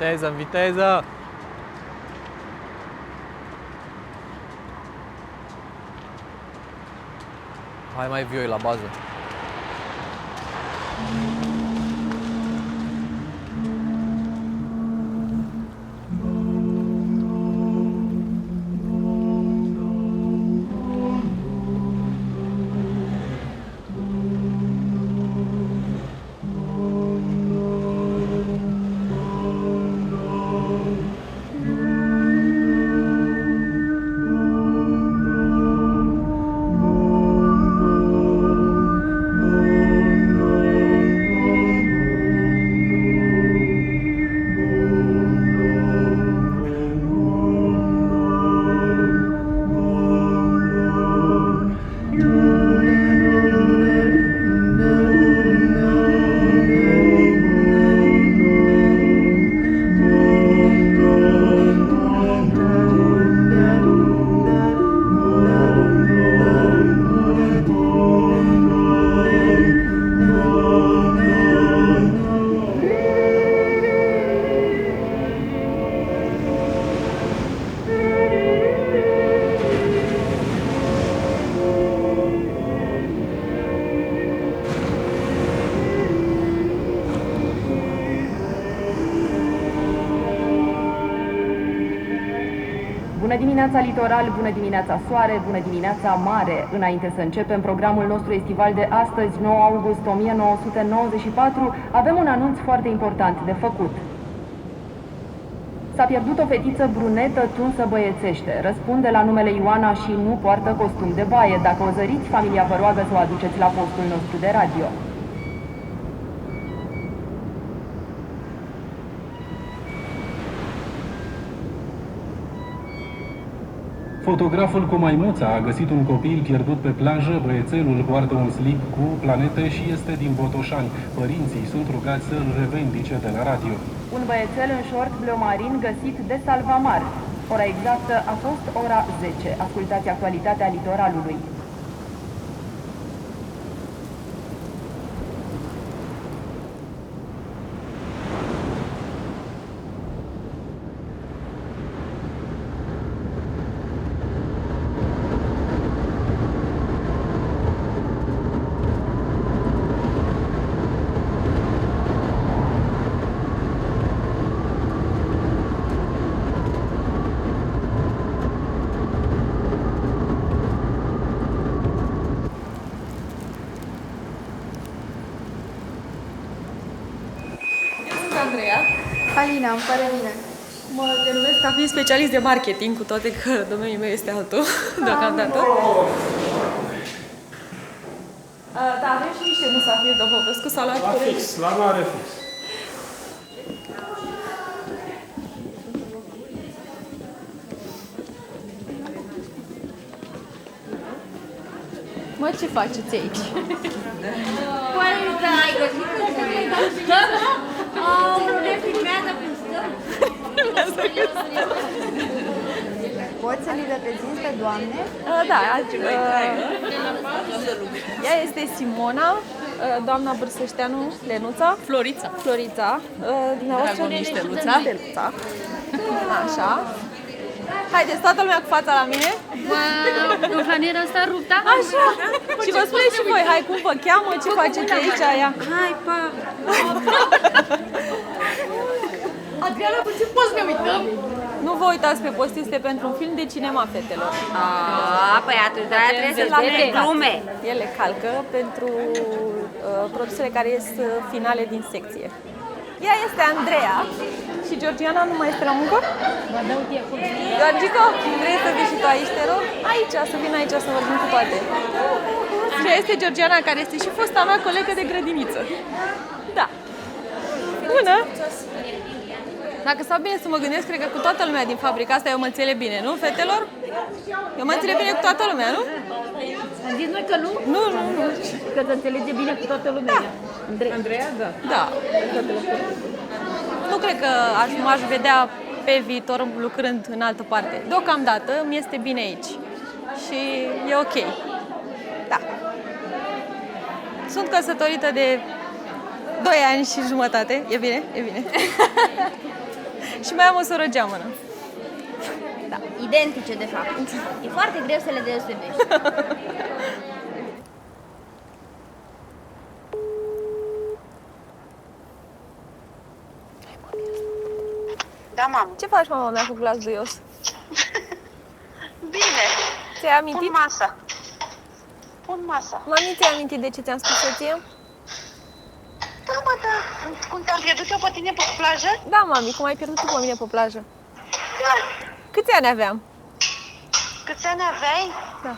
viteză, în viteză! Hai mai vioi la bază. Bună dimineața litoral, bună dimineața soare, bună dimineața mare! Înainte să începem programul nostru estival de astăzi, 9 august 1994, avem un anunț foarte important de făcut. S-a pierdut o fetiță brunetă tunsă băiețește. Răspunde la numele Ioana și nu poartă costum de baie. Dacă o zăriți, familia vă roagă să o aduceți la postul nostru de radio. Fotograful cu maimuța a găsit un copil pierdut pe plajă. Băiețelul poartă un slip cu planete și este din Botoșani. Părinții sunt rugați să îl revendice de la radio. Un băiețel în șort bleu marin găsit de Salvamar. Ora exactă a fost ora 10. Ascultați actualitatea litoralului. Andreea. Alina, îmi pare bine. Mă denumesc ca fiind specialist de marketing, cu toate că domeniul meu este altul, deocamdată. Da, avem și niște musafiri, domnul Popescu, s-a luat La fix, la mare fix. Mă, ce faceți aici? Păi, da, ai găsit că ne filmează când stăm. Poți să li reprezinți pe doamne? Da, ea este Simona, doamna Bârsășteanu, Lenuța. Florița. Dumneavoastră Dragonișteluța. Așa. Haideți, toată lumea cu fața la mine. Wow, în flanera asta ruptă? Așa. Și vă spuneți și voi, hai, cum vă cheamă, ce faceți aici, aia? Hai, pa! Adriana, puțin poți să ne uităm? Nu vă uitați pe post, este pentru un film de cinema, fetelor. Păi atunci, dar trebuie să fie glume. Ele calcă pentru produsele care ies finale din secție. Ea este Andreea și Georgiana nu mai este la muncă? Mă dau eu acolo. Georgico, vrei să vii și tu aici, te rog? Aici, să vin aici să vorbim cu toate. Și ea este Georgiana, care este și fosta mea colegă de grădiniță. Da. Bună! Dacă stau bine să mă gândesc, cred că cu toată lumea din fabrica asta eu mă înțeleg bine, nu, fetelor? Eu mă înțeleg bine cu toată lumea, nu? Am zis noi că nu? Nu. Că te înțelege bine cu toată lumea. Andreea, da. Da. Nu cred că m-aș vedea pe viitor lucrând în altă parte. Deocamdată mi este bine aici. Și e ok. Da. Sunt căsătorită de 2 ani și jumătate. E bine? E bine. Și mai am o soră geamănă. Da, identice de fapt. E foarte greu să le deosebești. Da, mamă. Ce faci, mama mea, cu glas duios? Bine. Ți-ai amintit? Pun masa. Pun masa. Mami, ți-ai amintit de ce ți-am spus eu ție? Da, mă, da. Cum te-am pierdut eu pe tine pe plajă? Da, mami, cum ai pierdut tu pe mine pe plajă. Da. Câți ani aveam? Câți ani aveai? Da.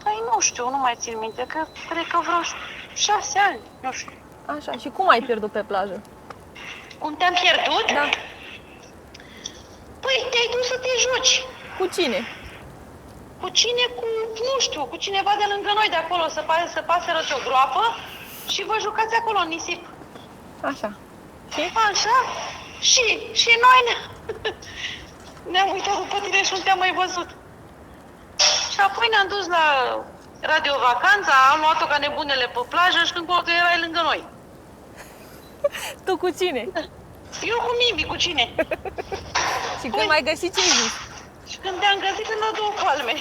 Păi nu știu, nu mai țin minte, că cred că vreo 6 ani, nu știu. Așa, și cum ai pierdut pe plajă? Cum te-am pierdut? Da. Păi te-ai dus să te joci. Cu cine? Cu cine? Cu, nu știu, cu cineva de lângă noi de acolo, să paseră o groapă și vă jucați acolo în nisip. Așa. Și? Așa? Și noi ne-am uitat după tine și nu te-am mai văzut. Și apoi ne-am dus la Radio Vacanța, am luat-o ca nebunele pe plajă și când că erai lângă noi. Tu cu cine? Eu cu Mivi, cu cine? Și când m-ai găsit, ce-ai zis? Și când te-am găsit în două palme.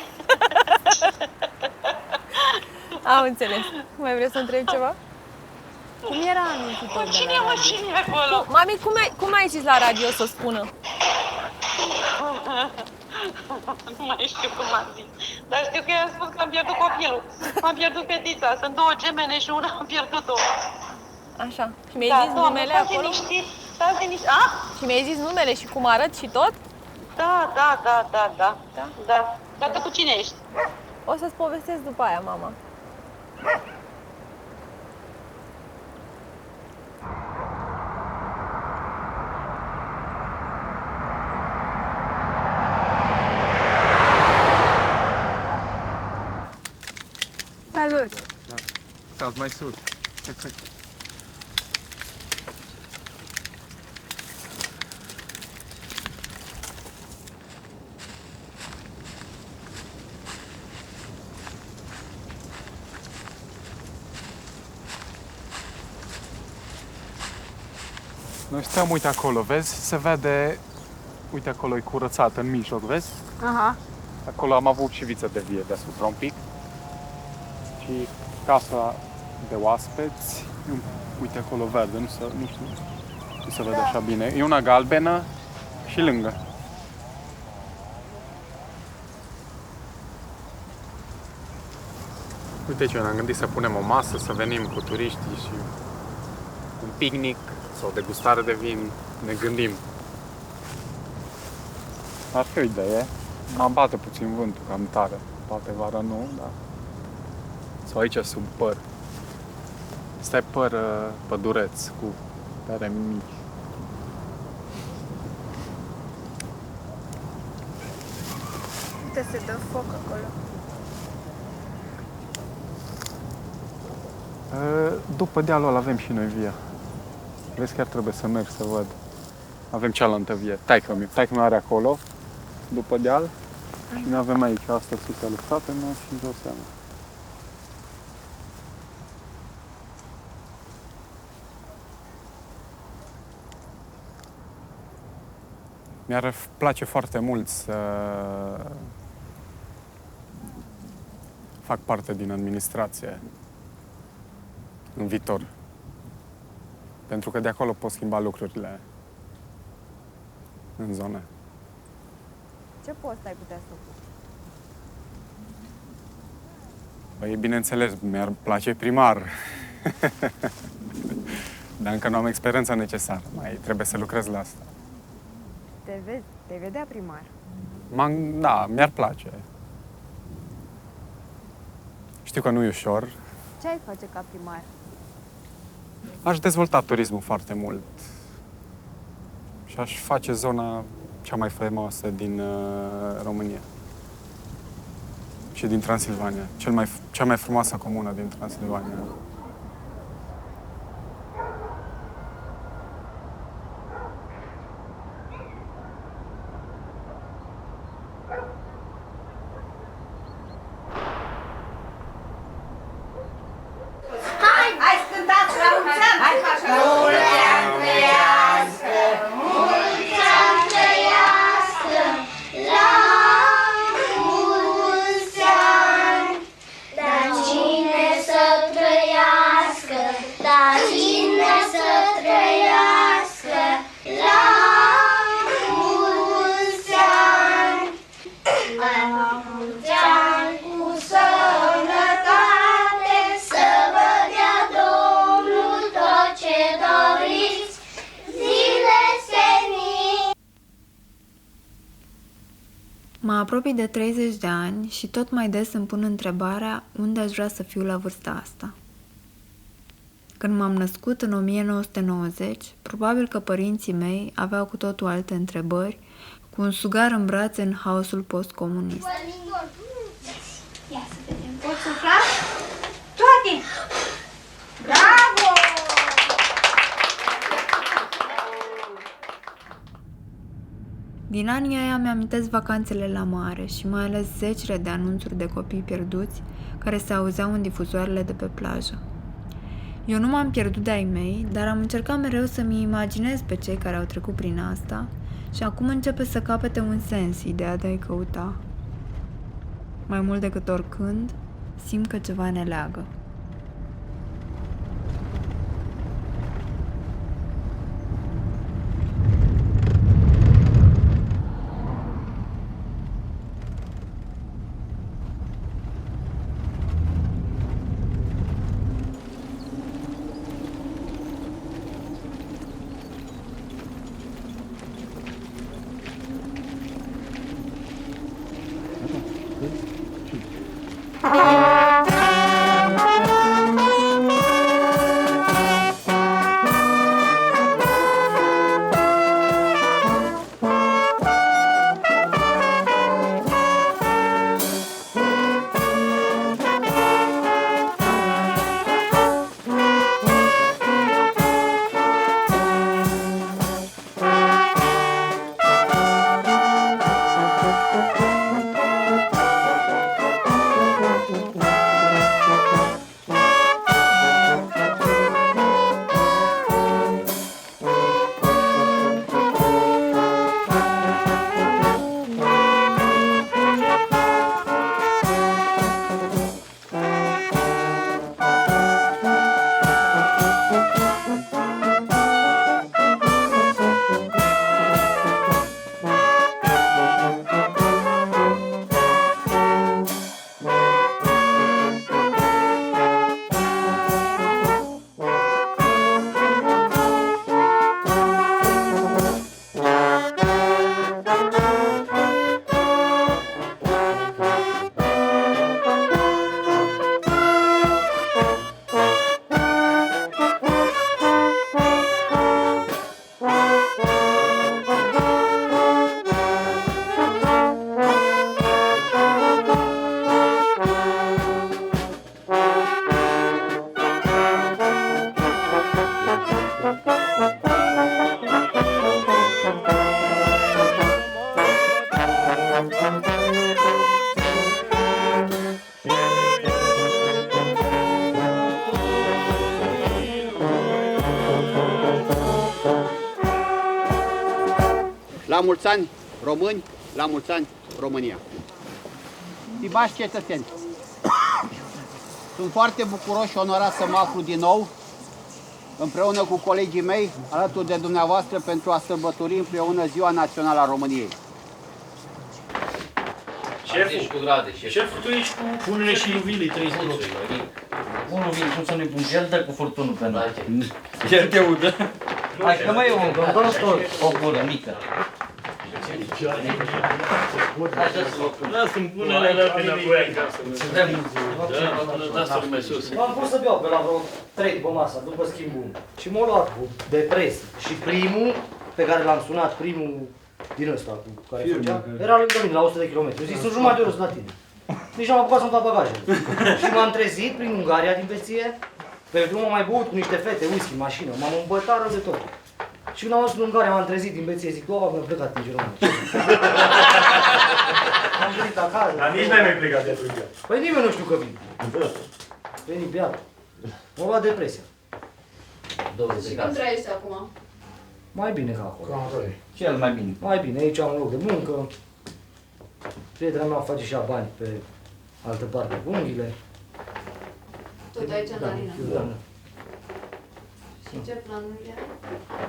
Am înțeles. Mai vrei să întreb ceva? Cum era anunțul Cu cine mă cine acolo? Mami, cum ai zis la radio să spună? Nu mai știu cum am zis. Dar știu că i-am spus că am pierdut copilul. Am pierdut fetița. Sunt două gemene și una am pierdut-o. Așa. Și mi-ai zis numele acolo? Stați liniștit. A? Și mi-ai zis numele și cum arăt și tot? Da. Dar tu cu cine ești? O să-ți povestesc după aia, mama. Salut! Stați mai sus. Noi stăm, uite acolo, vezi? Se vede, uite acolo e curățat în mijloc, vezi? Aha. Acolo am avut și viță de vie deasupra un pic. Și casa de oaspeți, uite acolo verde, nu se vede așa bine. E una galbenă și lângă. Uite ce ne-am gândit să punem o masă, să venim cu turiștii și un picnic sau o degustare de vin, ne gândim. Ar fi o idee. Am bate puțin vântul, cam tare. Poate vara nu, dar... Sau aici sub păr. Ăsta e păr pădureț cu pere mici. Uite, se dă foc acolo. După dealul ăla avem și noi via. Vezi, chiar trebuie să merg să văd. Avem cealaltă vie. Taică-mi are acolo, după deal. Și noi avem aici, asta sus ale fratele meu și îmi dau seama. Mi-ar place foarte mult să fac parte din administrație în viitor. Pentru că de acolo pot schimba lucrurile în zone. Ce post ai putea să faci? Păi, bineînțeles, mi-ar place primar. Dar încă nu am experiența necesară. Mai trebuie să lucrez la asta. Te vedea primar. Da, mi-ar place. Știu că nu e ușor. Ce ai face ca primar? Aș dezvolta turismul foarte mult. Și aș face zona cea mai frumoasă din România. Și din Transilvania. Cea mai frumoasă comună din Transilvania. Hai, cântați la mulți ani! Hai, mulți ani trăiască, mulți mulți ani cu sănătate, să vă dea Domnul tot ce doriți, zile senin. Mă apropii de 30 de ani și tot mai des îmi pun întrebarea unde aș vrea să fiu la vârsta asta. Când m-am născut în 1990, probabil că părinții mei aveau cu totul alte întrebări, cu un sugar în brațe în haosul postcomunist. Ia să vedem, poți sufla? Toate! Bravo! Din anii aia mi-amintesc vacanțele la mare și mai ales zecile de anunțuri de copii pierduți care se auzeau în difuzoarele de pe plajă. Eu nu m-am pierdut de ai mei, dar am încercat mereu să-mi imaginez pe cei care au trecut prin asta și acum începe să capete un sens ideea de a-i căuta. Mai mult decât oricând, simt că ceva ne leagă. La mulți ani români, la mulți ani România. Stimați cetățeni, sunt foarte bucuros și onorat să mă aflu din nou împreună cu colegii mei, alături de dumneavoastră, pentru a sărbători împreună Ziua Națională a României. Șeful, tu ești cu punele și iubilii, 30 de locuri. Unul vine cum să nu-i pun gel, dă cu furtunul pe noi. El te udă. Hai că mai e o gură mică. Lasă-mi punele alea înapoi acasă. Lasă-l mai sus. M-am pus să beau pe la vreo 3 după masa, după schimbul. Și m-a luat cu depresie. Și primul pe care l-am sunat, primul din ăsta cu care făcea, era lângă mine, la 100 de km. Eu zic, sunt jumătate de oră la tine. Nici n-am apucat să-mi fac bagaje. Și m-am trezit prin Ungaria, din Beție. Pe drum am mai băut cu niște fete, whisky, mașină. M-am îmbătat rău de tot. Și când am ajuns în Ungaria, m-am trezit din Beție, zic, doamne, am plecat din România. Am venit acasă. Dar nici n-ai mai plecat de atunci. Păi nimeni nu știu că vin. Veni beat. M-a luat depresia. Și cum trăiești acum? Mai bine ca acolo. Cel mai bine. Mai bine, aici am un loc de muncă. Prietena mea face și ea bani pe altă parte cu unghiile. Tot aici în Arina? Da. Și ce planuri ai?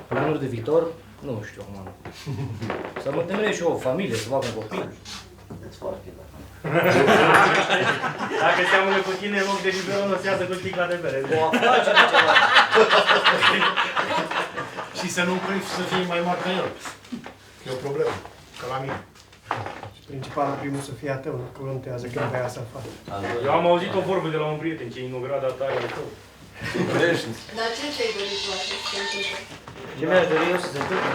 Planuri de viitor? Nu știu acum. Să mă temeresc și eu o familie, să fac un copil. sunteți foarte bani. Dacă seamănă cu tine, în loc de biberon, o să iasă cu sticla de bere. O afacere ceva. Și să nu împrins să fie mai mare ca el. E o problemă, ca la mine. Principalul primul să fie ateu, nu contează că vrea să facă. Eu am auzit o vorbă de la un prieten, ce în ograda ta e tău. Dar ce ți-ai dorit tu așa să se întâmple? Ce mi-aș dori eu să se întâmple?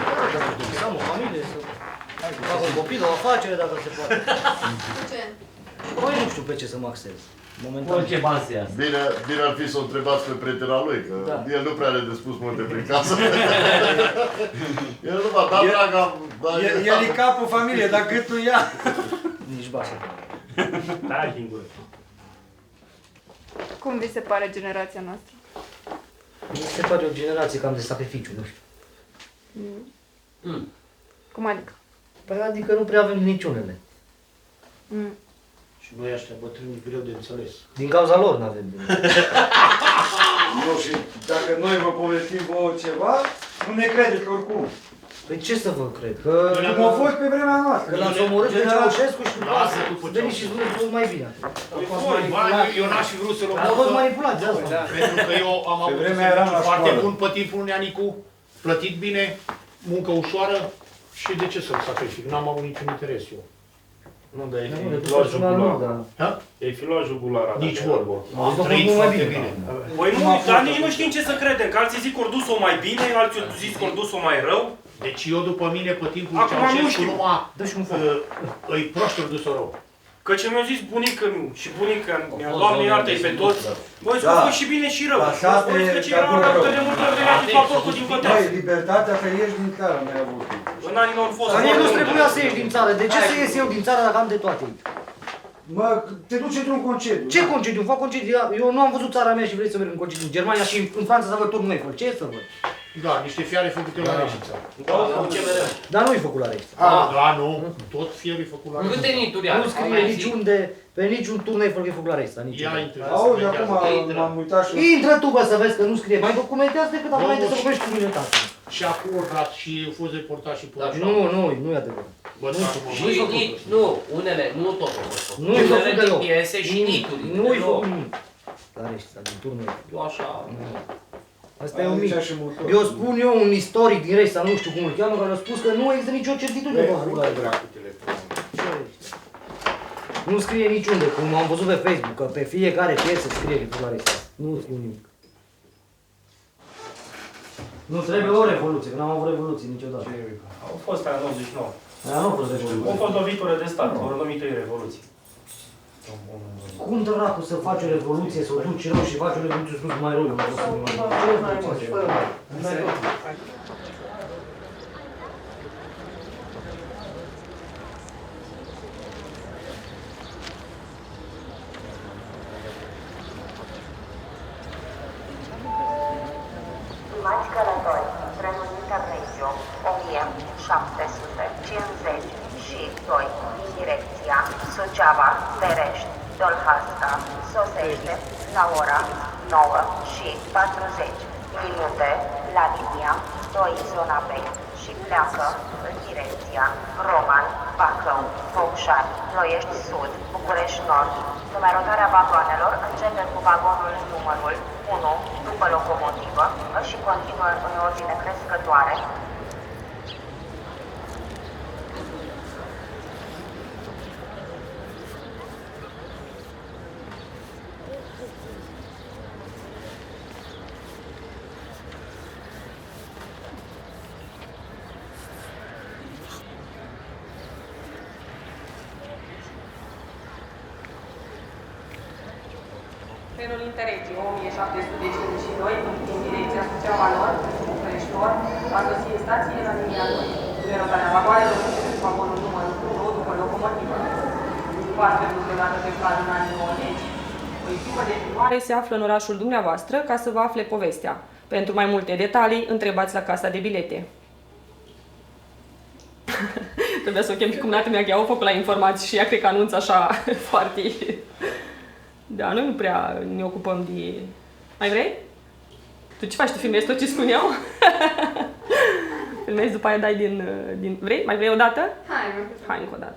Să am o familie, să fac un copil, o afacere dacă se poate. Cu ce? Păi nu știu pe ce să mă axez. Momentan. Orice bani se iasă. Bine ar fi să o întrebați pe prietena lui, că el nu prea are de spus multe prin casă. El nu va da draga... El e capul familiei, dar cât nu ia. Nici basă. Da, din Cum vi se pare generația noastră? Mi se pare o generație cam de sacrificiu, nu știu. Cum adică? Păi adică nu prea avem niciunele. Și noi ăștia bătrâni greu de înțeles. Din cauza lor n-avem bine. Nu, și dacă noi vă povestim vouă ceva, nu ne credeți oricum. Păi ce să vă cred? Că... Cum a fost pe vremea noastră. Că l-ați omorât pe Ceaușescu și după asta veni și spuneți tot mai bine. Eu n-aș fi vrut să-l omor. A fost manipulați asta. Pentru că eu am avut foarte bun pe timpul Neanicu, plătit bine, muncă ușoară și de ce să-l sacrific? N-am avut niciun interes eu. Nu, dar e fi luat jugular. E fi luat jugular. Nici vorbă. Am trăit foarte bine. Păi nu, dar nici nu știm ce să credem, că alții zic că ori dus-o mai bine, alții zic că ori dus-o mai rău. Deci eu după mine, pe timpul Ceaușescu, îi proști ori dus-o rău. Că ce mi-a zis bunica și bunica mea, Doamne iartă-i pe toți, băi, că a fost și bine și rău. Și a spus că ce era rău, că de multe ori venea din paportul din Căteasă. Băi, libertatea să ieși din țară n-ai avut. În anii nu au fost. Dar nici nu trebuia să ieși din țară. De ce să ies eu din țară dacă am de toate aici? Mă, te duci într-un concediu. Ce concediu? Fac concediu. Eu nu am văzut țara mea și vrei să merg în concediu în Germania și în Franța să văd tot Eiffel. Ce să văd? Da, niște fiare făcute la Reșița. Dar nu-i făcut la Reșița. Da, nu. Tot fierul e făcut la Reșița. Câte nituri are? Nu scrie niciunde, pe niciun turn Eiffel că e făcut la Reșița. Auzi, acum m-am uitat și... Intră tu, bă, să vezi că nu scrie. Mai documentează decât dacă înainte să vorbești cu mine, tată. Și a currat și a fost reportat și pe Nu e adevărat. Nu, unele, nu tot au fost făcut. Nu-i făcut deloc. Piese și nituri. Nu-i făcut nimic. La Reșița, din turnul Eiffel. Eu așa... Asta e un mit. Eu spun eu un istoric din Reșița, nu știu cum îl cheamă, care a spus că nu există nicio certitudine pe făcut la Nu scrie niciunde, cum am văzut pe Facebook, că pe fiecare piesă scrie că la Reșița. Nu spun nimic. Nu trebuie o revoluție, că n-am avut revoluție niciodată. Au fost aia 99. Aia nu a fost revoluție. Au fost lovitură de stat, au numit ei revoluție. Cum dracu să faci o revoluție, să o duci rău și faci o revoluție sus mai rău? Stimați călători, trenul Interregio 1752 din direcția Suceava, Berești, Dolhasca sosește la ora 9:40 minute la linia 2 zona B și pleacă în direcția Roman, Bacău, Focșani, Ploiești Sud, București Nord. Numerotarea vagoanelor începe cu vagonul numărul 1 după locomotivă și continuă în ordine crescătoare. Trenul Interregio 1752 din direcția Suceava Nord, București Nord, va sosi în stație la linia 2. Numerotarea vagoanelor începe cu vagonul numărul 1 după locomotivă. După astfel lucrată pe plan în anii 90, o echipă de filmare se află în orașul dumneavoastră ca să vă afle povestea. Pentru mai multe detalii, întrebați la casa de bilete. Trebuia să o chem și cumnată mea, că ea o făcut la informații și ea cred că anunță așa foarte... Da, noi nu prea ne ocupăm de... Mai vrei? Tu ce faci? Tu filmezi tot ce spun eu? Filmezi, după aia dai din... Vrei? Mai vrei o dată? Hai, Hai încă o dată.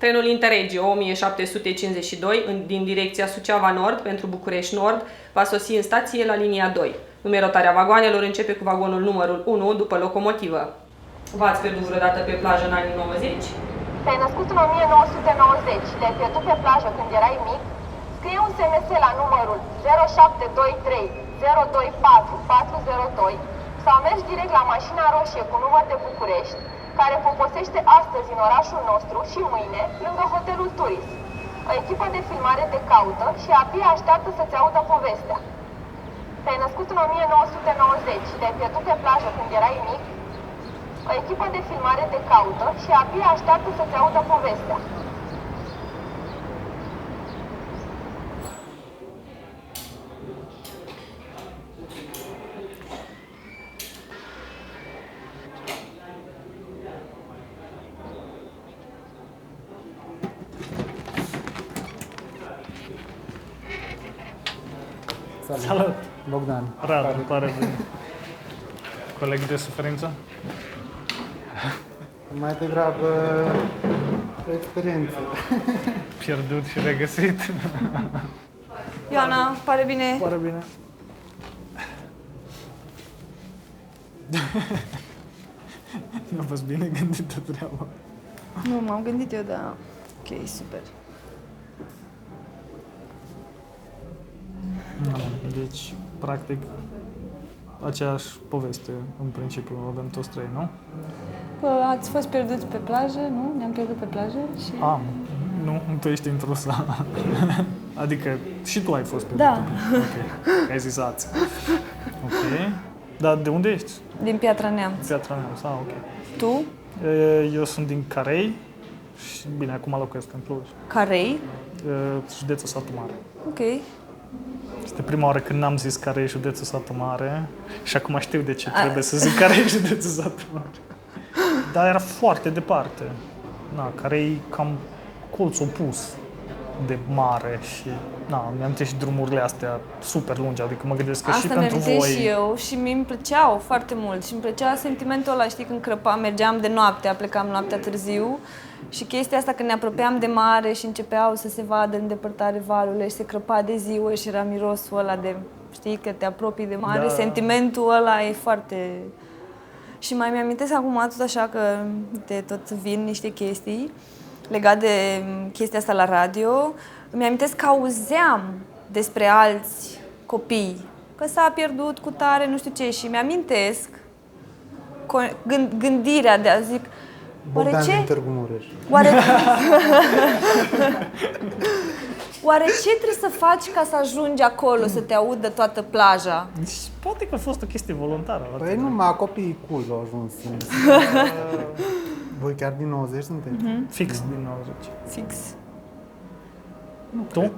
Trenul Interregio 1752 din direcția Suceava Nord pentru București Nord va sosi în stație la linia 2. Numerotarea vagoanelor începe cu vagonul numărul 1 după locomotivă. V-ați pierdut vreodată pe plajă în anii 90? Te-ai născut în 1990 și te-ai pierdut pe plajă când erai mic? Scrie un SMS la numărul 0723 024 402 sau mergi direct la mașina roșie cu număr de București, care poposește astăzi în orașul nostru și mâine lângă hotelul Turis. O echipă de filmare te caută și abia așteaptă să-ți audă povestea. Te-ai născut în 1990 și te-ai pierdut pe plajă când erai mic? O echipă de filmare te caută și abia așteaptă să-ți audă povestea. Salut! Bogdan. Radu, îmi pare bine. Coleg de suferință? Mai degrabă experiență. Pierdut și regăsit. Ioana, pare bine. Pare bine. Nu a fost bine gândită treaba. Nu, m-am gândit eu, dar ok, super. Deci, practic, aceeași poveste, în principiu, avem toți trei, nu? Ați fost pierduți pe plajă, nu? Ne-am pierdut pe plajă și... Nu, tu ești intrusa. Adică și tu ai fost pierdută. Da. Ok, ai zis ați. Ok. Dar de unde ești? Din Piatra Neamț. Piatra Neamț, ok. Tu? Eu sunt din Carei și, bine, acum locuiesc în Cluj. Carei? Județul Satu Mare. Ok. Este prima oară când n-am zis care e județul Satu Mare și acum știu de ce trebuie să zic care e județul Satu Mare. Dar era foarte departe. Care e cam colț opus de mare și mi-am și drumurile astea super lungi, adică mă gândesc că asta și pentru voi... Asta și eu și mi-mi plăceau foarte mult și îmi plăcea sentimentul ăla, știi, când crăpam, mergeam de noapte, plecam noaptea târziu și chestia asta când ne apropiam de mare și începeau să se vadă în depărtare valurile și se crăpa de ziua și era mirosul ăla de, știi, că te apropii de mare, sentimentul ăla e foarte... Și mai mi-amintesc acum tot așa că tot vin niște chestii legate de chestia asta la radio. Mi-amintesc că auzeam despre alți copii, că s-a pierdut cu tare, nu știu ce, și mi-amintesc gândirea de a zic, Bogdan oare ce? din Târgu Mureș. Oare ce trebuie să faci ca să ajungi acolo, să te audă toată plaja? Poate că a fost o chestie voluntară. Păi numai copiii cui au ajuns. Voi chiar din 90 sunteți? Fix din 90. Fix. Tu?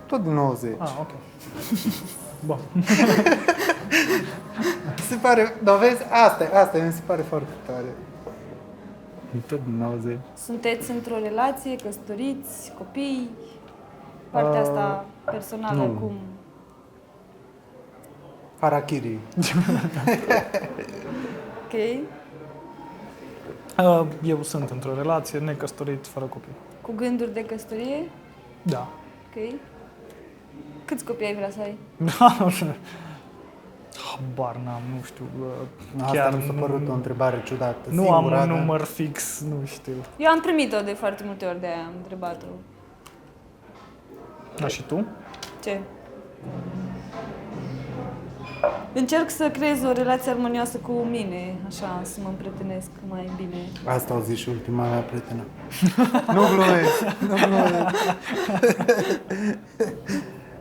Tot din 90. Ok. Bun. Se pare, dar vezi, asta mi se pare foarte tare. Tot din 90. Sunteți într-o relație, căsătoriți, copii? Partea asta personală, nu. cum? Harakiri. Ok. Eu sunt într-o relație, necăsătorit, fără copii. Cu gânduri de căsătorie? Da. Ok. Câți copii ai vrea să ai? Habar n-am, nu știu. Asta mi s-a părut o întrebare ciudată. Nu am un număr fix, nu știu. Eu am primit-o de foarte multe ori, de-aia am întrebat-o. Da, și tu? Ce? Încerc să creez o relație armonioasă cu mine, așa, să mă împrietenesc mai bine. Asta au zis și ultima mea prietenă. Nu glumesc, nu glumesc.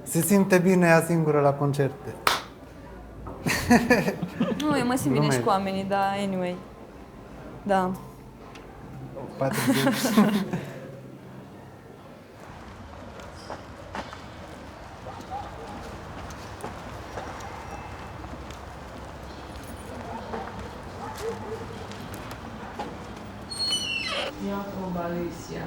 Se simte bine ea singură la concerte. Nu, eu mă simt bine și cu oamenii, dar anyway. Da. 40. Ia proba, Alicia.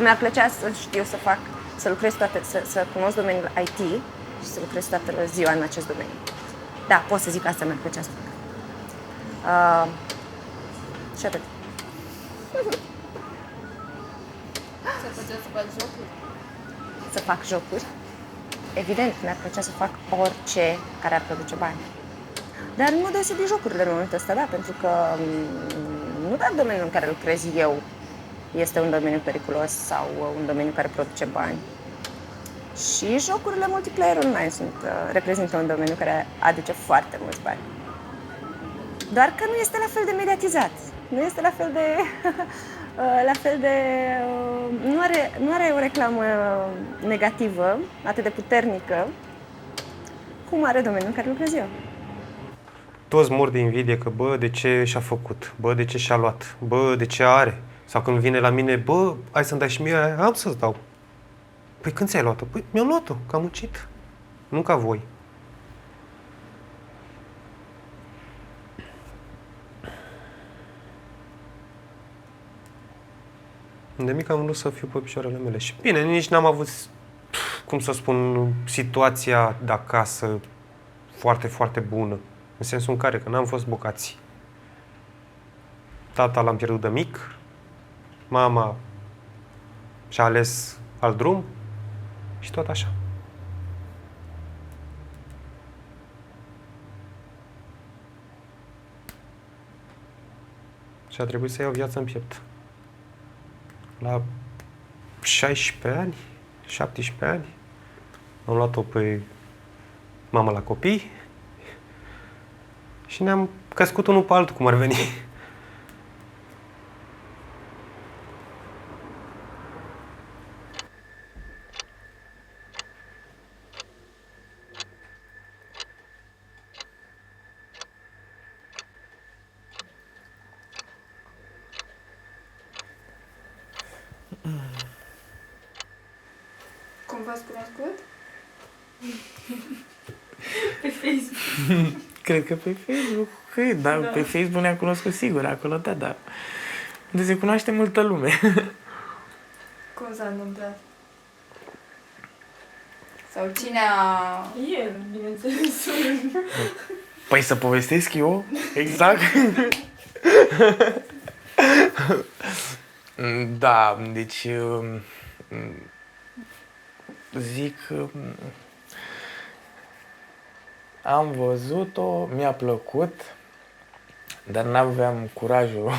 mi-ar plăcea să știu să lucrez să cunosc domeniul IT și să lucrez toată ziua în acest domeniu. Da, pot să zic asta mi-ar plăcea să fac. Și atât. Să fac jocuri? Să fac jocuri? Evident, mi-ar plăcea să fac orice care ar produce bani. Dar nu deosebit jocurile în momentul ăsta, da, pentru că nu doar domeniul în care lucrez eu este un domeniu periculos sau un domeniu care produce bani. Și jocurile multiplayer online reprezintă un domeniu care aduce foarte mulți bani. Doar că nu este la fel de mediatizat. Nu este la fel de... nu are o reclamă negativă, atât de puternică, cum are domeniul în care lucrez eu. Toți mor de invidie că, bă, de ce și-a făcut, bă, de ce și-a luat, bă, de ce are. Sau când vine la mine, bă, hai să-mi dai și mie aia, am să-ți dau. Păi când ți-ai luat-o? Păi mi-am luat-o, că am muncit. Nu ca voi. De mic am vrut să fiu pe picioarele mele. Și bine, nici n-am avut, cum să spun, situația de acasă foarte, foarte bună. În sensul în care, că n-am fost bogați. Tata l-am pierdut de mic. Mama și-a ales alt drum. Și tot așa. Și a trebuit să iau viața în piept. La 16 ani, 17 ani, am luat-o pe mama la copii și ne-am crescut unul pe altul, cum ar veni. Cum v-ați cunoscut? Pe Facebook. Cred că pe Facebook. Da, da, pe Facebook ne-am cunoscut sigur, acolo, da. Unde se cunoaște multă lume. Cum s-a întâmplat? Sau cine a... El, bineînțeles. Păi să povestesc eu? Exact. Da, deci... zic... am văzut-o, mi-a plăcut, dar n-aveam curajul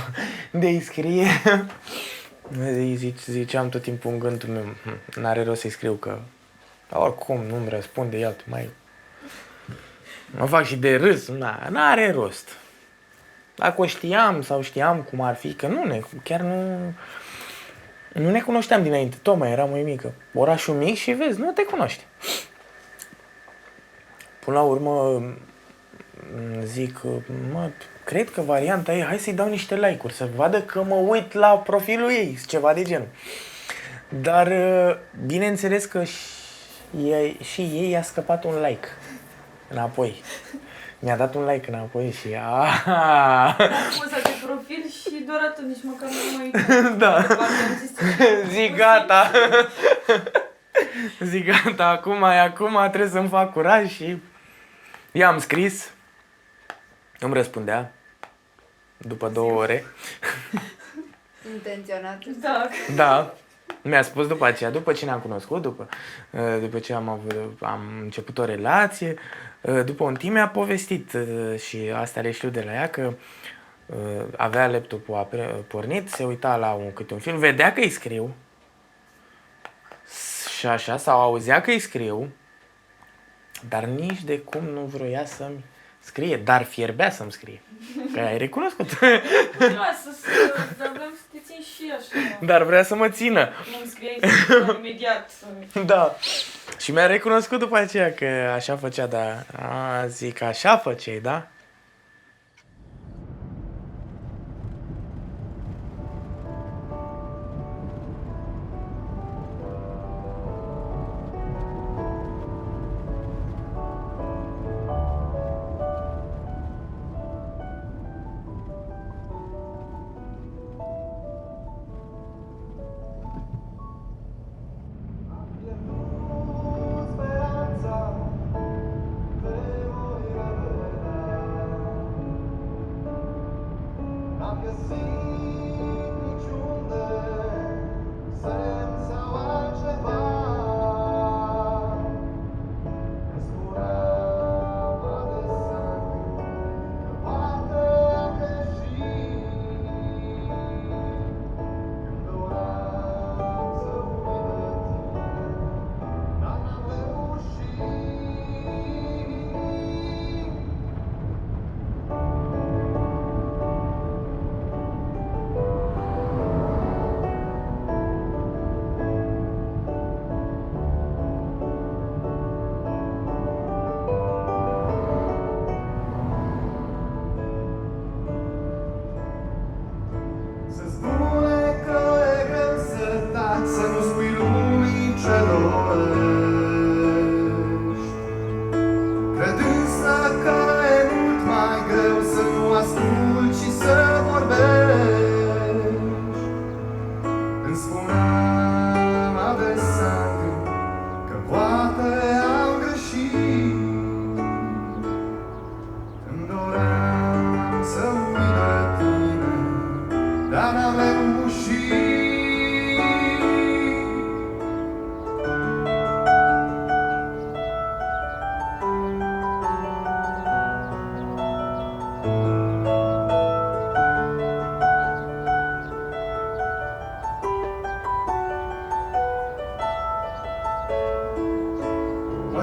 de a-i scrie. Ziceam tot timpul în gândul meu, n-are rost să-i scriu, că oricum nu-mi răspunde, iată, mai... mă fac și de râs, n-are rost. Dacă o știam sau știam cum ar fi, că chiar nu ne cunoșteam dinainte, tocmai eram mai mică. Orașul mic și vezi, nu te cunoști. Până la urmă zic, cred că varianta e, hai să-i dau niște like-uri, să vadă că mă uit la profilul ei, ceva de genul. Dar bineînțeles că și ei i-a scăpat un like înapoi. Mi-a dat un like înapoi și am pus de profil și doar atunci, nici măcar nu mai uitat. Da. Zic gata. Zic gata, acum trebuie să-mi fac curaj și i-am scris. Îmi răspundea după 2 ore. Intenționat. Da. Mi-a spus după aceea, după ce ne-am cunoscut, după ce am început o relație, după un timp mi-a povestit și asta le știu de la ea, că avea laptopul pornit, se uita la câte un film, vedea că îi scriu și așa, sau auzea că îi scriu, dar nici de cum nu vroia să-mi scrie, dar fierbea să-mi scrie. Că ai recunoscut. Dar vreau să te țin și așa. Dar vrea să mă țină. Nu-mi scriei imediat. Da. Și mi-a recunoscut după aceea că așa făcea, da. Zic, așa făceai, da?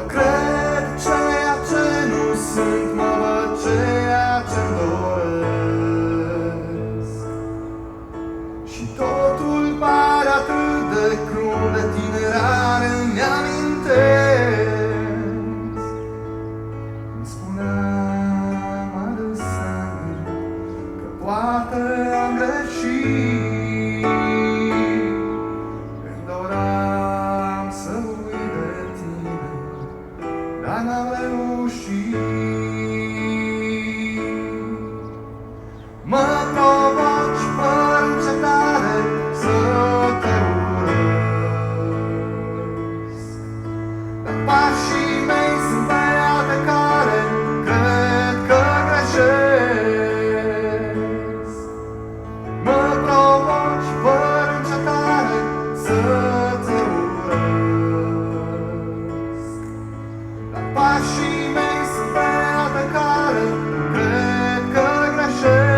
Mă cred ceea ce nu sunt, mă văd ceea ce-mi doresc. Și totul pare atât de crud, de tinerare îmi amintesc. Îmi spuneam adesea că poate am greșit. Îmi doream să uit de tine, dar n-am reușit. Mă provoci fără încetare să te urăsc, dar pașii mei sunt pe alte care cred că greșesc. Mă provoci fără încetare să te urăsc, dar pașii mei sunt pe alte care cred că greșesc.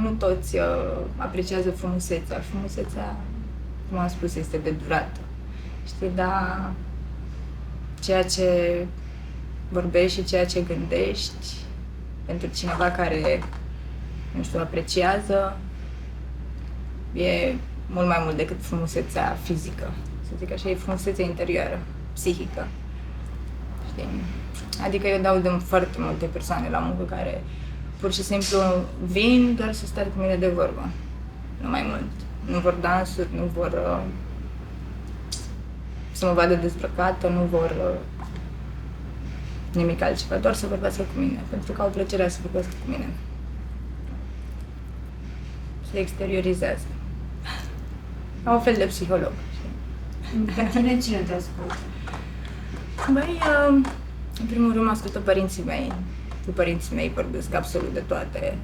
nu toți apreciază frumusețea. Frumusețea, cum am spus, este de durată. Știi, dar ceea ce vorbești și ceea ce gândești pentru cineva care, nu știu, apreciază, e mult mai mult decât frumusețea fizică. Să zic așa, e frumusețea interioară, psihică. Știi? Adică eu dau de foarte multe persoane la muncă care pur și simplu vin doar să stea cu mine de vorbă. Nu mai mult. Nu vor dansuri, nu vor să mă vadă dezbrăcată, nu vor nimic altceva, doar să vorbească cu mine, pentru că au plăcerea să vorbească cu mine. Se exteriorizează. Ca un fel de psiholog. Pe tine cine te ascultă? Băi, în primul rând mă ascultă părinții mei. Cu părinții mei vorbesc absolut de toate.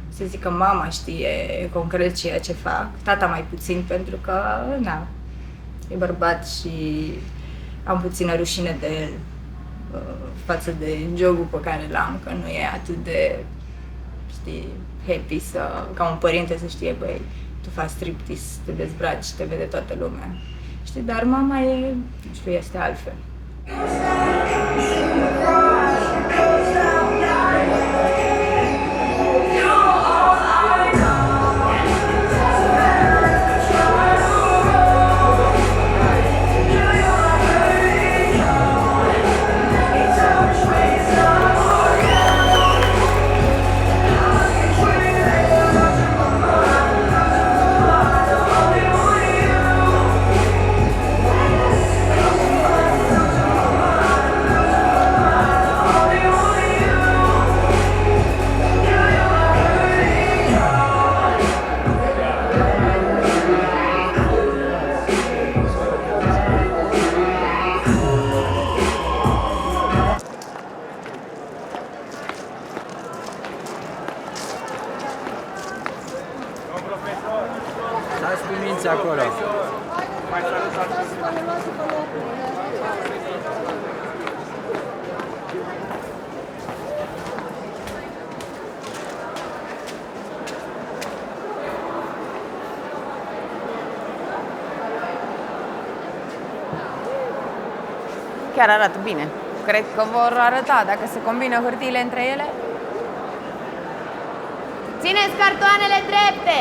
Să zic că mama știe concret ceea ce fac, tata mai puțin, pentru că, na, e bărbat și am puțină rușine de el față de jobul pe care l-am, că nu e atât de, știi, happy ca un părinte să știe, băi, tu faci striptease, te dezbraci, te vede toată lumea. Știi, dar mama e, nu știu, este altfel. Stați cu minți acolo. Chiar arată bine. Cred că vor arăta dacă se combină hârtiile între ele. Țineți cartoanele drepte!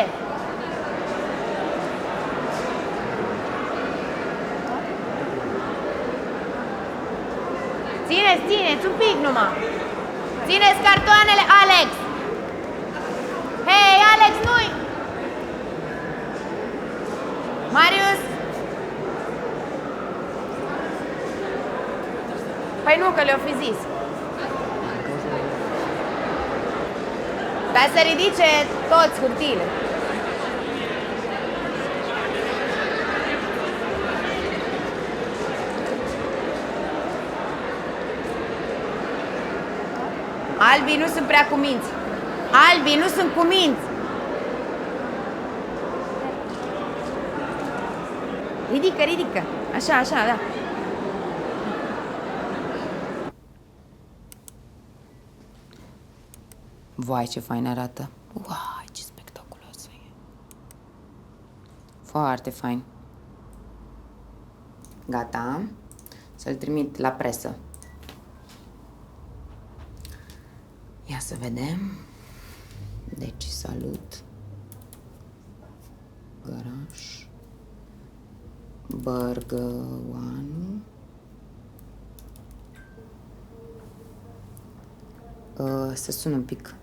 Țineți un pic numai! Țineți cartoanele, Alex! Hei, Alex, nu-i! Marius! Păi nu, că le-o fi zis. Dar să ridice toți hârtiile. Albii nu sunt prea cuminți. Albii nu sunt cuminți. Ridică. Așa, da. Vai, ce fain arată. Uai, ce spectaculoasă e. Foarte fain. Gata. Să-l trimit la presă. Ia să vedem. Deci, salut. Garaș. Bărgăoanu. Să sun un pic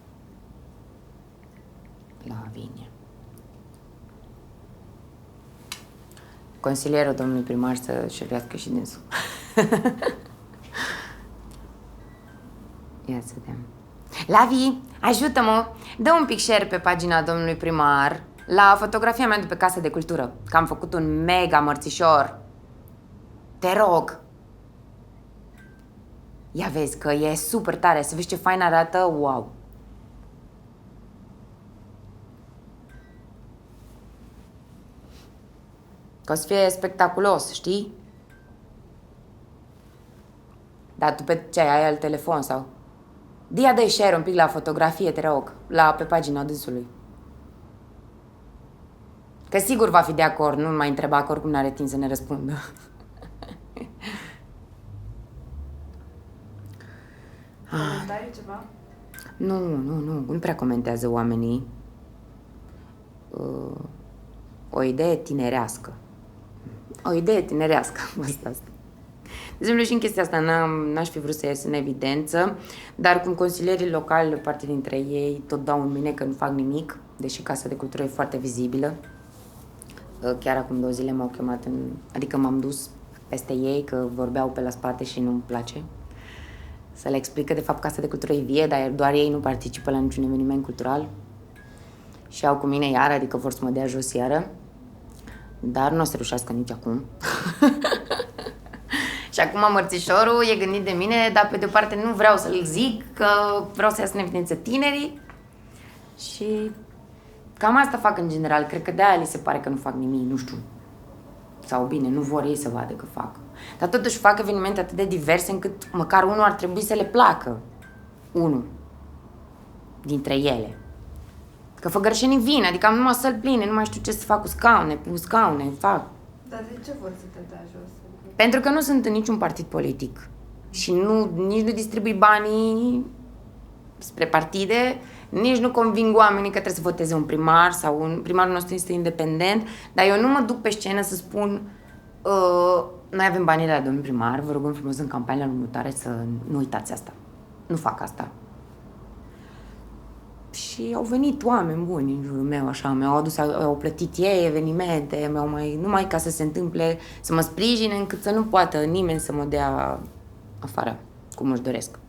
Lavinia. Consilierul domnului primar să șervească și dânsul. Ia să vedem. Lavi, ajută-mă! Dă un pic share pe pagina domnului primar la fotografia mea de pe Casa de Cultură, că am făcut un mega mărțișor. Te rog! Ia vezi că e super tare, să vezi ce fain arată, wow! Că o să fie spectaculos, știi? Dar tu pe ce ai al telefon sau? Dă share un pic la fotografie, te rog, pe pagina dânsului. Că sigur va fi de acord, nu mai întreba că oricum n-are timp să ne răspundă. Comentarii ceva? Nu prea comentează oamenii. O idee tinerească. Asta. De exemplu, și în chestia asta n-aș fi vrut să ies în evidență, dar cum consilierii locali, parte dintre ei, tot dau în mine că nu fac nimic, deși Casa de Cultură e foarte vizibilă. Chiar acum 2 zile m-au chemat adică m-am dus peste ei, că vorbeau pe la spate și nu-mi place. Să le explic că de fapt Casa de Cultură e vie, dar doar ei nu participă la niciun eveniment cultural. Și au cu mine iară, adică vor să mă dea jos iară. Dar nu o să reușească nici acum. Și acum mărțișorul e gândit de mine, dar pe de-o parte nu vreau să-l zic, că vreau să iasă în evidență tinerii. Și cam asta fac în general. Cred că de-aia li se pare că nu fac nimic, nu știu. Sau bine, nu vor ei să vadă că fac. Dar totuși fac evenimente atât de diverse încât măcar unul ar trebui să le placă. Unul dintre ele. Că făgărșenii vin, adică am numai săli pline, nu mai știu ce să fac cu scaune, fac. Dar de ce vor să te dea jos? Pentru că nu sunt în niciun partid politic. Și nici nu distribui banii spre partide, nici nu conving oamenii că trebuie să voteze un primar sau primarul nostru este independent, dar eu nu mă duc pe scenă să spun noi avem banii la domnul primar, vă rugăm frumos în campania următoare să nu uitați asta. Nu fac asta. Și au venit oameni buni în jurul meu, așa, au plătit ei evenimente, numai ca să se întâmple, să mă sprijine încât să nu poată nimeni să mă dea afară, cum își doresc.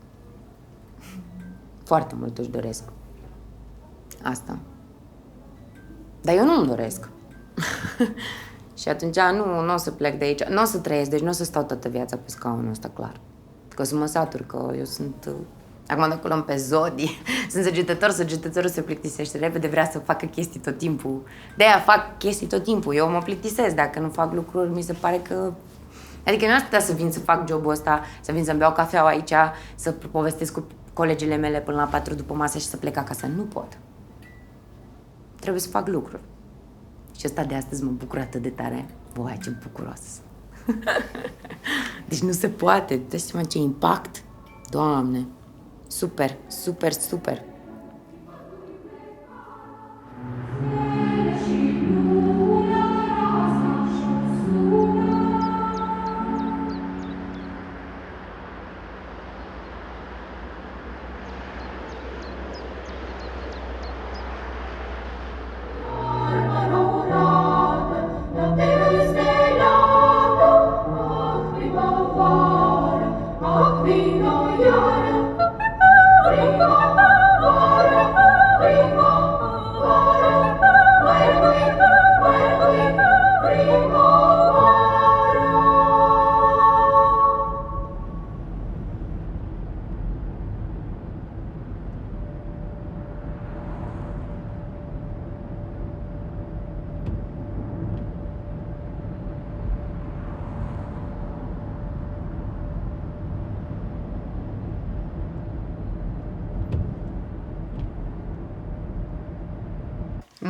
Foarte mult își doresc. Asta. Dar eu nu îmi doresc. Și atunci nu o să plec de aici, nu o să trăiesc, deci nu o să stau toată viața pe scaunul ăsta, clar. Că o să mă satur, că eu sunt... Acum de acolo pe zodii, sunt săgetătorul se plictisește repede, vrea să facă chestii tot timpul. De-aia fac chestii tot timpul, eu mă plictisesc, dacă nu fac lucruri, mi se pare că... Adică nu aș putea să vin să fac jobul ăsta, să vin să-mi beau cafeaua aici, să povestesc cu colegele mele până la 4 după masă și să plec acasă. Nu pot. Trebuie să fac lucruri. Și ăsta de astăzi mă bucur atât de tare. Voi, ce bucuros! Deci nu se poate, dă seama ce impact! Doamne! Super, super, super!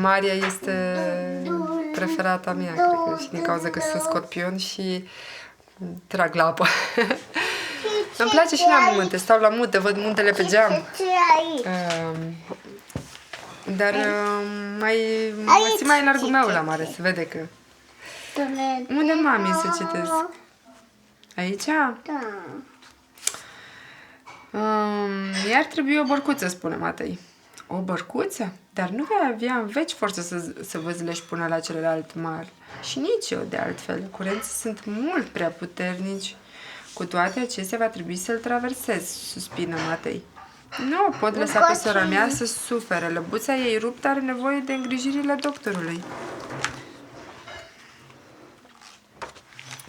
Maria este preferata mea, cred că, și din cauza că sunt scorpion și trag la apă. Îmi place și la munte, stau la munte, văd muntele pe geam. Dar mă simt mai în largul meu la mare, se vede că... Unde mami să citesc? Aici? Da. Mi-ar trebui o bărcuță, spune Matei. O bărcuță? Dar nu vei avea în veci forță să vă zlești până la celălalt mari. Și nici eu, de altfel. Curenții sunt mult prea puternici. Cu toate acestea va trebui să-l traversez, suspină Matei. Nu pot lăsa pe sora mea să sufere. Lăbuța ei ruptă are nevoie de îngrijirile doctorului.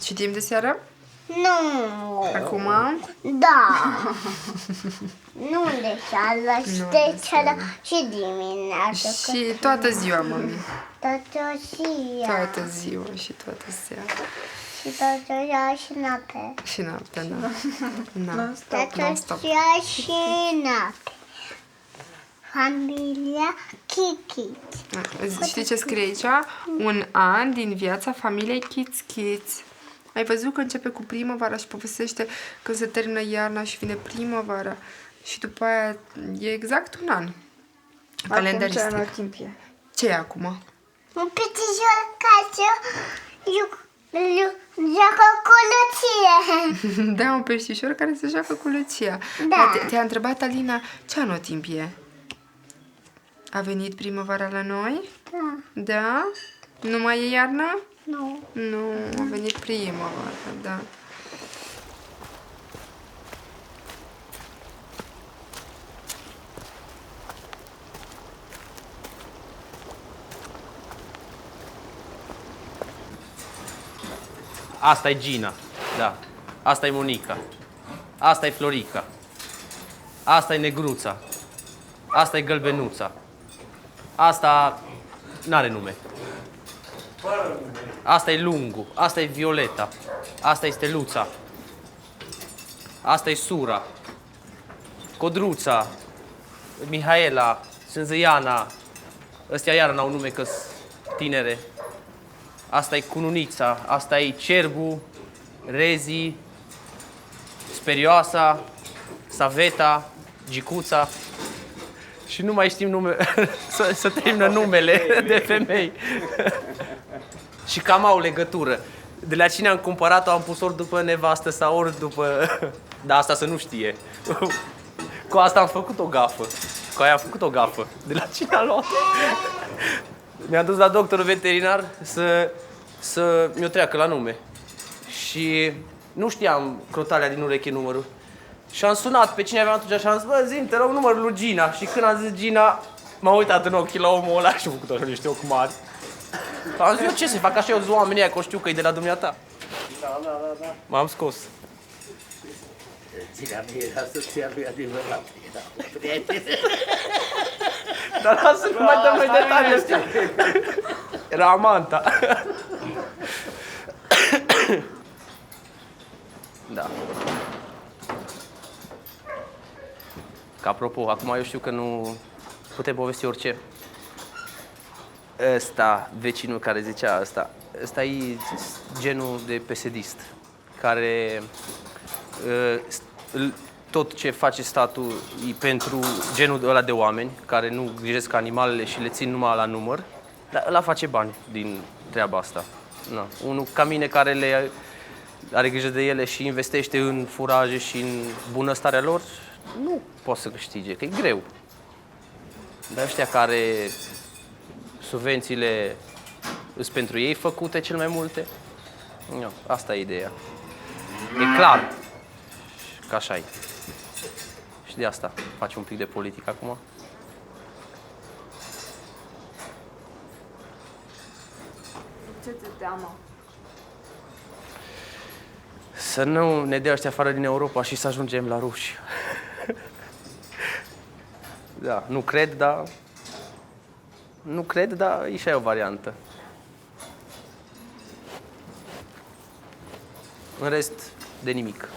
Citim de seară? Nu. Acum? Da. Nu de seara, de seara și dimineața. Și toată ziua, mami. Toată ziua. Toată ziua și toată seara. Și toată ziua și noapte. Și noapte, da. Toată ziua și noapte. Familia Kiki. Știi ce scrie aici? Un an din viața familiei Kids. Ai văzut că începe cu primăvara și povestește că se termină iarna și vine primăvara. Și după aia e exact un an. Calendaristic. Acum ce anotimpie? Ce e acum? Un petișor care joacă cu Lucie. Da, un peștișor care se joacă cu Lucia. Da. Te-a întrebat Alina ce anotimp e? A venit primăvara la noi? Da. Da? Nu mai e iarnă? Nu. Nu, a venit primăvara, da. Asta e Gina, da. Asta e Monica. Asta e Florica. Asta e Negruța. Asta e Gălbenuța. Asta n-are nume. Asta e Lungu. Asta e Violeta. Asta e Steluța. Asta e Sura. Codruța. Mihaela. Sânzăiana. Ăstea iară n-au nume că-s tinere. Asta e Cununița, asta e Cerbu, Rezi, Sperioasa, Saveta, Gicuța. Și nu mai știm nume, să termină numele de femei. Și cam au legătură. De la cine am cumpărat-o am pus ori după nevastă sau ori după... Dar asta să nu știe. Cu asta am făcut o gafă. Cu aia am făcut o gafă. De la cine am luat? Mi-am dus la doctorul veterinar să mi-o treacă la nume. Și nu știam crotalea din ureche numărul. Și am sunat pe cine aveam atunci și am zis, bă, zi-mi, te rog, numărul lui Gina. Și când am zis Gina, m-am uitat în ochii la omul ăla și am făcut așa niște ochi mari. Am zis, eu ce să fac așa, eu zic oamenii aia, că o știu că e de la dumneata. Da. M-am scos. Ținea mie era soția lui adevărat. Era prieten. Dar lasă, nu mai dăm noi detalii astea. Era amanta. Da. Că apropo, acum eu știu că nu putem povesti orice. Ăsta, vecinul care zicea asta, ăsta e genul de pesedist, care tot ce face statul e pentru genul ăla de oameni care nu grijesc animalele și le țin numai la număr, dar ăla face bani din treaba asta. Na. Unul ca mine care are grijă de ele și investește în furaje și în bunăstarea lor, nu poate să câștige, că e greu. Dar ăștia care subvențiile sunt pentru ei făcute cel mai multe, no, asta e ideea. E clar că așa e. Și de asta facem un pic de politică acum. Ce ți teamă? Să nu ne dea ăștia afară din Europa și să ajungem la ruși. Da, nu cred, dar e și aia o variantă. În rest, de nimic.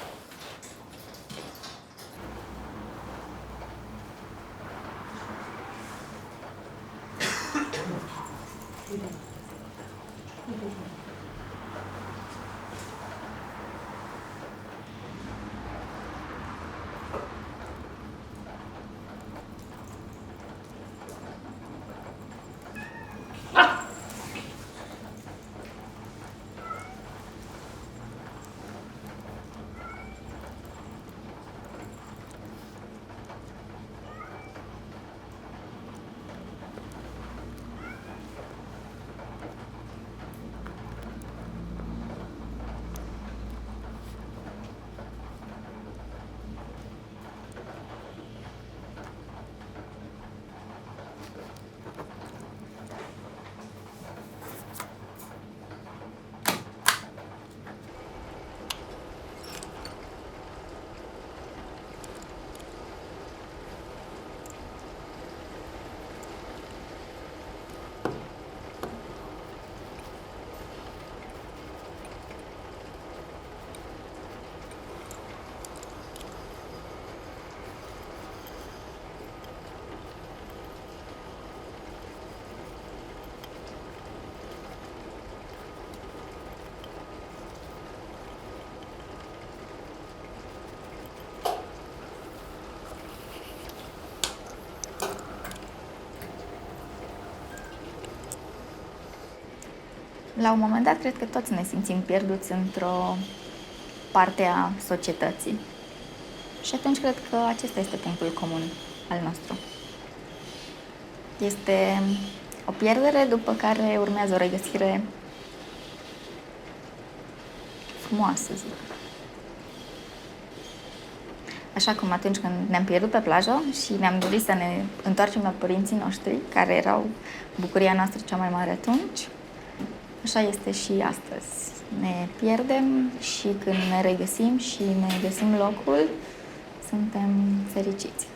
La un moment dat, cred că toți ne simțim pierduți într-o parte a societății. Și atunci cred că acesta este punctul comun al nostru. Este o pierdere, după care urmează o regăsire frumoasă, zic. Așa cum atunci când ne-am pierdut pe plajă și ne-am dorit să ne întoarcem la părinții noștri, care erau bucuria noastră cea mai mare atunci, așa este și astăzi. Ne pierdem și când ne regăsim și ne găsim locul, suntem fericiți.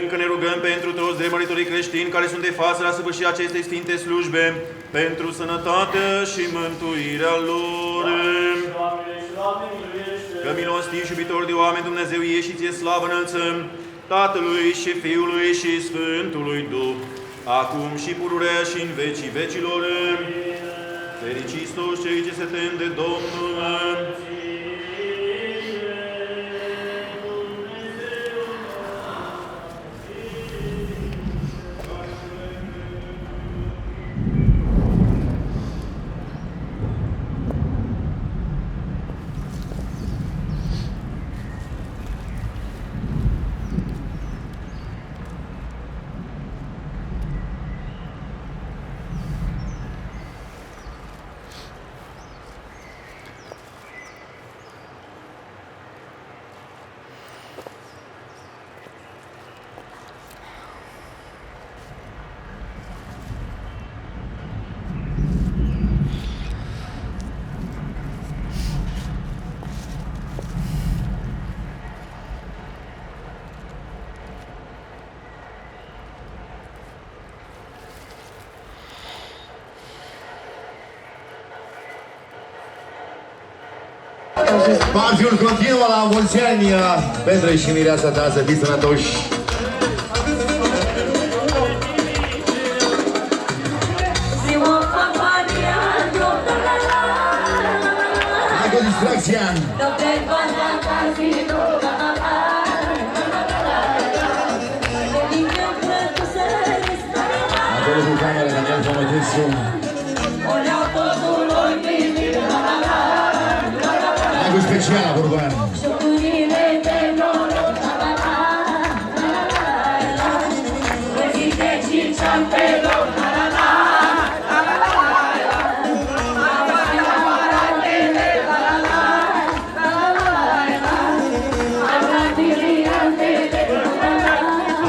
Încă ne rugăm pentru toți demăritorii creștini care sunt de față la săvârșirea acestei sfinte slujbe, pentru sănătatea și mântuirea lor. Că milostiv și iubitor de oameni, Dumnezeie, și ție slavă înălțăm, Tatălui și Fiului și Sfântului Duh, acum și pururea și în vecii vecilor. Fericiți toți cei ce se tem de Domnul. Parțiul continuă la mulți ani pentru și mireasa ta, să fiți sănătoși! Hai cu distracția! Acolo cu camera, Daniel Fomăgescu! Cu special, Burban.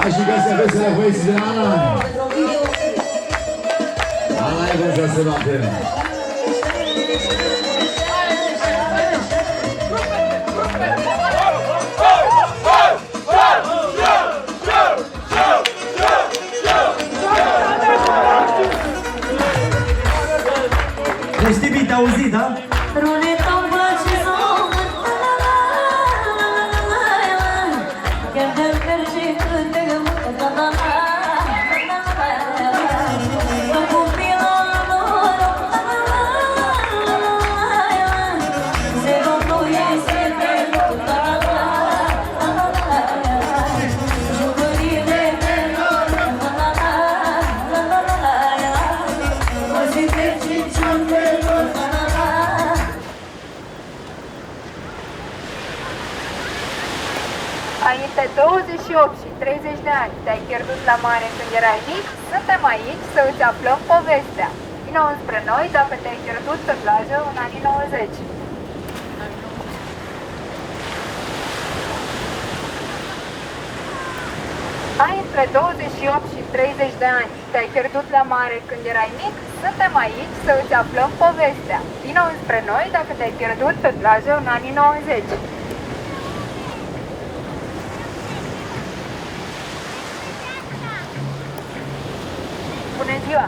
Acho que essa vez você levou esse Ana. Ana é como já se bateu. Deci, Tibi, te-a auzit, da? Între 28 și 30 de ani te-ai pierdut la mare când erai mic, suntem aici să îți aflăm povestea. Vino înspre noi dacă te-ai pierdut pe plajă în anii 90. Ai între 28 și 30 de ani. Te-ai pierdut la mare când erai mic? Suntem aici să îți aflăm povestea. Vino înspre noi dacă te-ai pierdut pe plajă în anii 90. Bună ziua!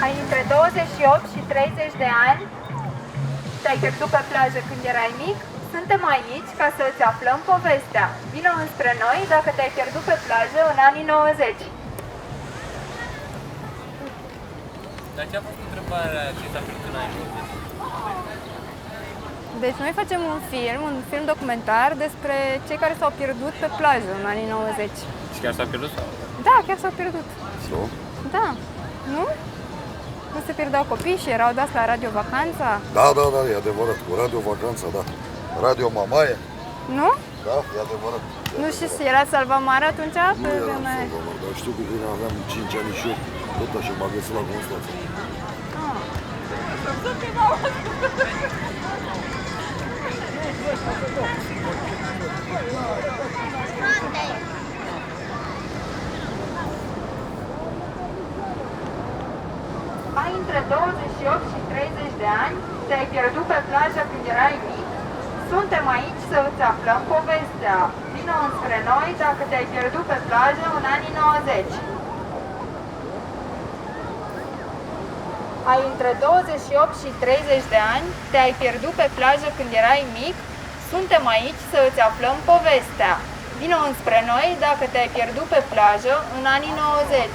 Ai între 28 și 30 de ani? Te-ai pierdut pe plajă când erai mic? Suntem aici ca să îți aflăm povestea. Vino înspre noi dacă te-ai pierdut pe plajă în anii 90. Dar ce a fost întrebarea ce s-a pierdut în anii 90? Deci noi facem un film documentar despre cei care s-au pierdut pe plajă în anii 90. Și chiar s-a pierdut? Da, chiar s-au pierdut. Nu? Da. Nu? Nu se pierdeau copii și erau dați la Radio Vacanța? Da, e adevărat. Cu Radio Vacanța, da. Radio Mamaie. Nu? Da, e adevărat. Nu știu și era Salvamare atunci? Nu era Salvamare, dar știu că când aveam 5 ani și eu, tot așa m-a găsit la Constanța. Ai între 28 și 30 de ani, te-ai pierdut pe plajă când erai mic? Suntem aici să îți aflăm povestea. Vino înspre noi dacă te-ai pierdut pe plajă în anii 90. Ai între 28 și 30 de ani, te-ai pierdut pe plajă când erai mic? Suntem aici să îți aflăm povestea. Vino înspre noi dacă te-ai pierdut pe plajă în anii 90.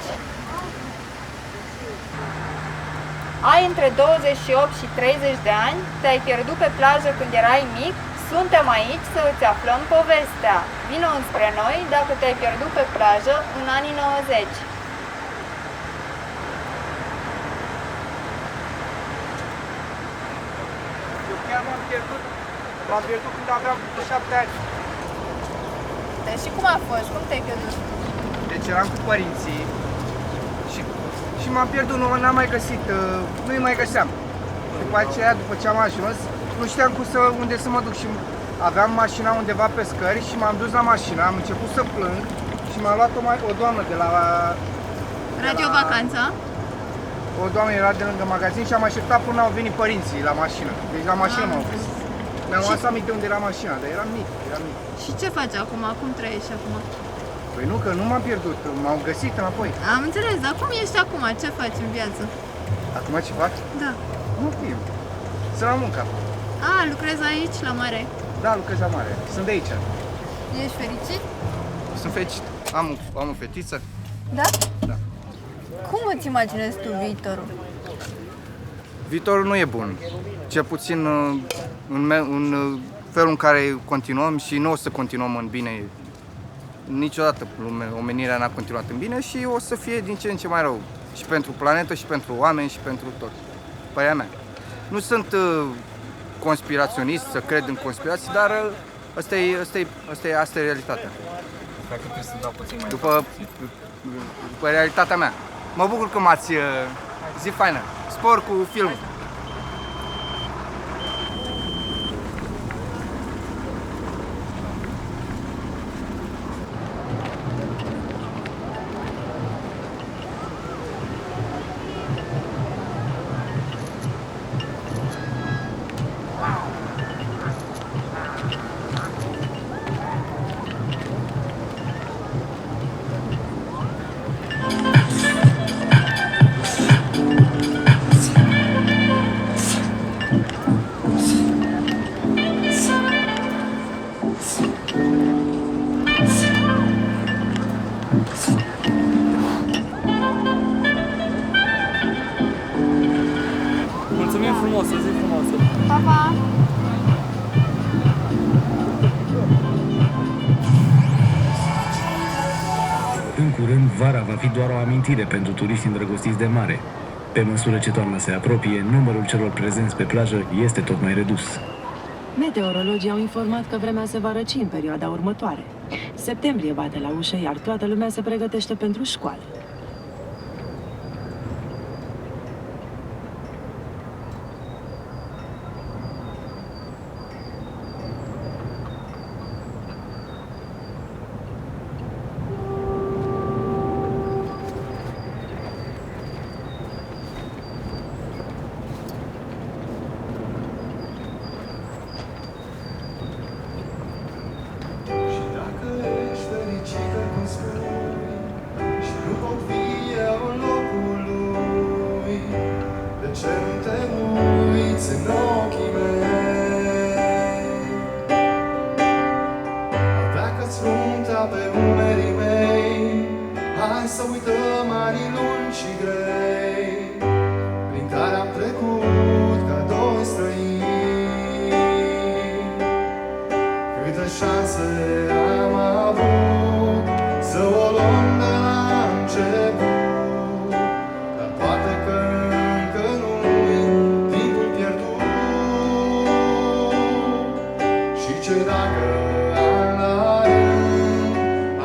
Ai între 28 și 30 de ani, te-ai pierdut pe plajă când erai mic? Suntem aici să îți aflăm povestea. Vino înspre noi dacă te-ai pierdut pe plajă în anii 90. Eu chiar m-am pierdut când aveam 7 ani. Deci și cum a fost? Cum te-ai pierdut? Deci eram cu părinții și m-am pierdut, n-am mai găsit, nu-i mai găseam. După aceea, după ce am ajuns, nu știam unde să mă duc și aveam mașina undeva pe scări și m-am dus la mașină, am început să plâng și m-a luat o doamnă de la... Radio Vacanța? O doamnă era de lângă magazin și am așteptat până au venit părinții la mașină. Deci la mașină m-au găsit. Mi-am luat aminte unde era mașina, dar eram mic. Și ce faci acum? Cum trăiești acum? Păi nu, că nu m-am pierdut, m-au găsit înapoi. Am înțeles, dar cum ești acum? Ce faci în viață? Acum ce fac? Da. Nu știu. Sunt la muncă. Lucrezi aici, la mare? Da, lucrez la mare. Sunt de aici. Ești fericit? Sunt fericit. Am o fetiță. Da? Da. Cum îți imaginezi tu viitorul? Viitorul nu e bun. Cel puțin în felul în care continuăm și nu o să continuăm în bine. Niciodată omenirea n-a continuat în bine și o să fie din ce în ce mai rău. Și pentru planetă, și pentru oameni, și pentru tot. Părerea mea. Nu sunt conspiraționist, să cred în conspirații, dar asta e realitatea. Dacă trebuie să dau puțin mai după realitatea mea. Mă bucur că m-ați zi faină. Spor cu filmul. Mulțumim frumos, o zi frumoasă! Pa, pa! În curând, vara va fi doar o amintire pentru turiști îndrăgostiți de mare. Pe măsură ce toamna se apropie, numărul celor prezenți pe plajă este tot mai redus. Meteorologii au informat că vremea se va răci în perioada următoare. Septembrie bate la ușă, iar toată lumea se pregătește pentru școală. ce dacă an la rând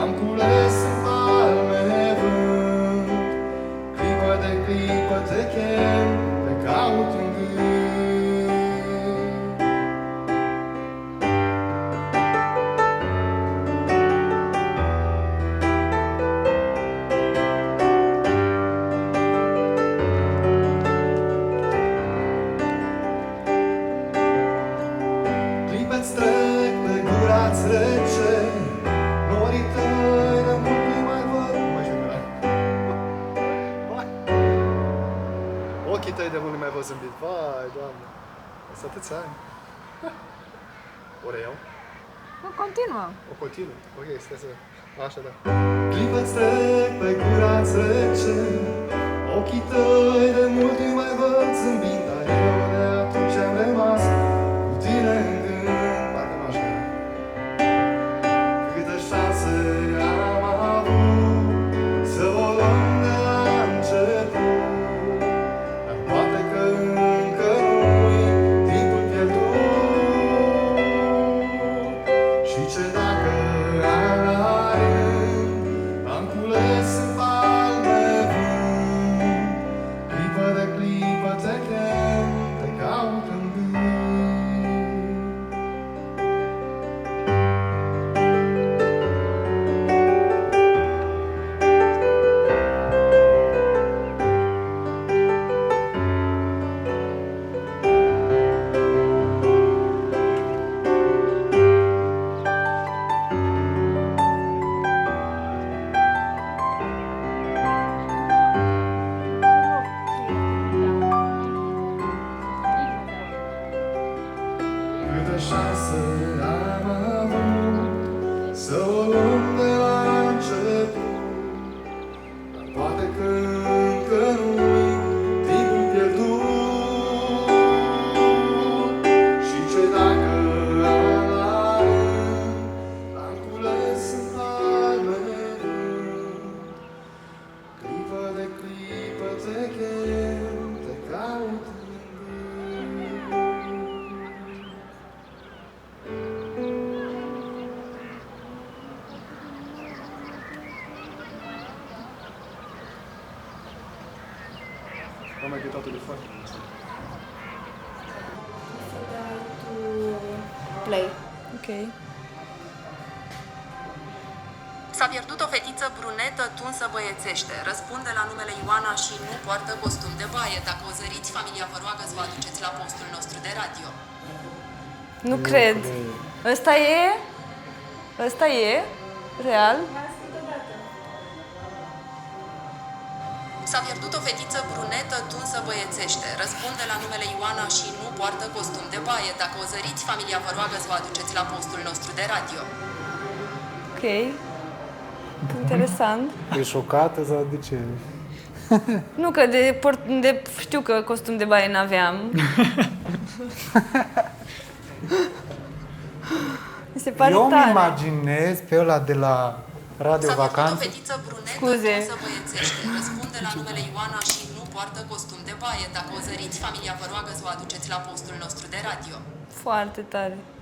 am cules în palme vânt, clipă de clipă te chem, te caut în gând. Clipe-ți trec pe gura-ți rece, norii tăi de mult nu mai văd. Mai știu, ochii tăi de mult nu mai văd zâmbit. Vai, Doamne, sunt atâția ani. Ori eu? Nu, continuă. O continuu? Ok, stai să... Așa, da. Clipe-ți trec pe gura-ți rece, ochii tăi de mult nu mai văd zâmbind, dar eu de atunci am rămas cu tine în gând. Parcă nu așa. Câte șanse am avut să o luăm de la început, dar poate că încă nu-i timpul pierdut. Și ce dacă an la rând am cules în palme vânt, clipă de clipă te chem, te caut în gând. Câte șanse am avut să o luăm de la început, dar poate că încă nu-i timpul pierdut. Și ce dacă an la rând am cules în palme vânt, clipă de clipă te chem, te caut în gând. Am mai gătat telefon. Play. Ok. S-a pierdut o fetiță brunetă tunsă băiețește. Răspunde la numele Ioana și nu poartă costum de baie. Dacă o zăriți, familia vă roagă să vă aduceți la postul nostru de radio. Nu cred. Ăsta e? Ăsta e? Real? S-a pierdut o fetiță brunetă tunsă băiețește. Răspunde la numele Ioana și nu poartă costum de baie. Dacă o zăriți, familia vă roagă să vă aduceți la postul nostru de radio. Ok. Interesant. E șocată sau de ce? Nu, că știu că costum de baie n-aveam. Mi se pare Eu tare. îmi imaginez pe ăla de la Radio S-a pierdut o Vacanță. fetiță brunetă Scuze. tunsă băiețește. Răspunde la numele Ioana și nu poartă costum de baie. Dacă o zăriți, familia vă roagă să vă aduceți la postul nostru de radio. Foarte tare.